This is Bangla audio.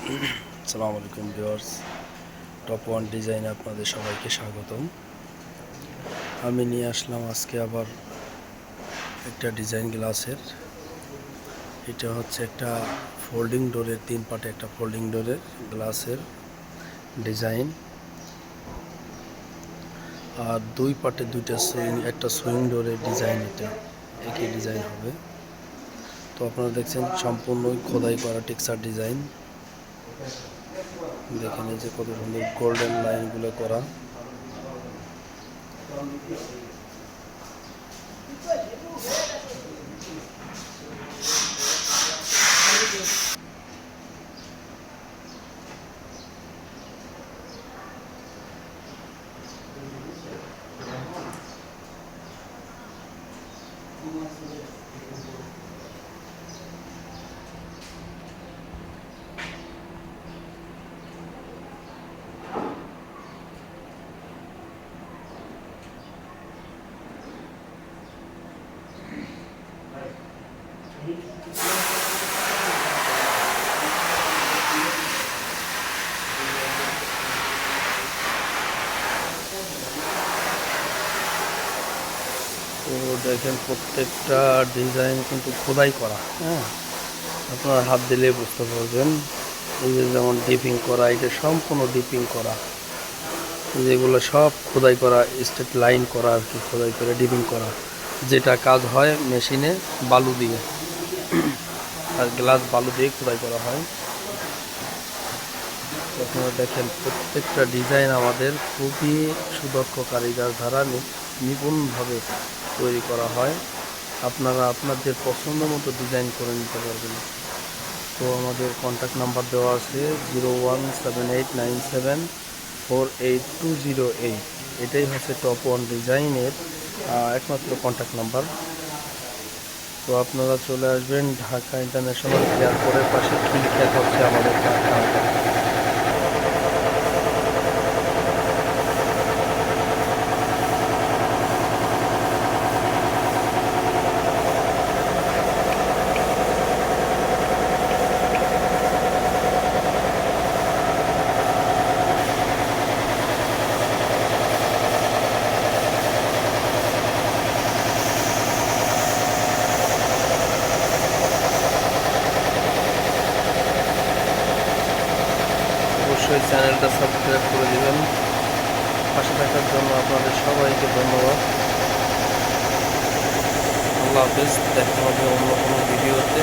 আসসালামু আলাইকুম ভিউয়ার্স, টপ ওয়ান ডিজাইনে আপনাদের সবাইকে স্বাগতম। আমি নিয়ে আসলাম আজকে আবার একটা ডিজাইন গ্লাসের। এটা হচ্ছে একটা ফোল্ডিং ডোরের, 3 পার্টে একটা ফোল্ডিং ডোরের গ্লাসের ডিজাইন, আর 2 পার্টে 2টা একটা সুইং ডোরের ডিজাইন। এটা একই ডিজাইন হবে। তো আপনারা দেখছেন সম্পূর্ণই খোদাই করা টেক্সচার ডিজাইন। দেখেন এই যে কত সুন্দর গোল্ডেন লাইনগুলো করা। তো দেখেন প্রত্যেকটা ডিজাইন কিন্তু খোদাই করা। আপনারা হাত দিলে বুঝতে পারবেন। এই যে যেমন ডিপিং করা, এটা সম্পূর্ণ ডিপিং করা। যেগুলো সব খোদাই করা, স্ট্রেট লাইন করা আর কি, খোদাই করে ডিপিং করা। যেটা কাজ হয় মেশিনে বালু দিয়ে, আর গ্লাস বালু দিয়ে খোদাই করা হয়। আপনারা দেখেন প্রত্যেকটা ডিজাইন আমাদের খুবই সুদক্ষ কারিগর দ্বারা নিপুণভাবে তৈরি করা হয়। আপনারা আপনাদের পছন্দ মতো ডিজাইন করে নিতে পারবেন। তো আমাদের কন্ট্যাক্ট নাম্বার দেওয়া আছে 017897482008। এটাই হচ্ছে টপ ওয়ান ডিজাইনের একমাত্র কন্ট্যাক্ট নাম্বার। তো আপনারা চলে আসবেন ঢাকা ইন্টারন্যাশনাল এয়ারপোর্টের পাশে খিলক্ষেত হচ্ছে আমাদের কারখানা। অবশ্যই চ্যানেলটা সাবস্ক্রাইব করে দেবেন। পাশে থাকার জন্য আপনাদের সবাইকে ধন্যবাদ। আল্লাহ হাফেজ, দেখা হবে অন্য কোনো ভিডিওতে।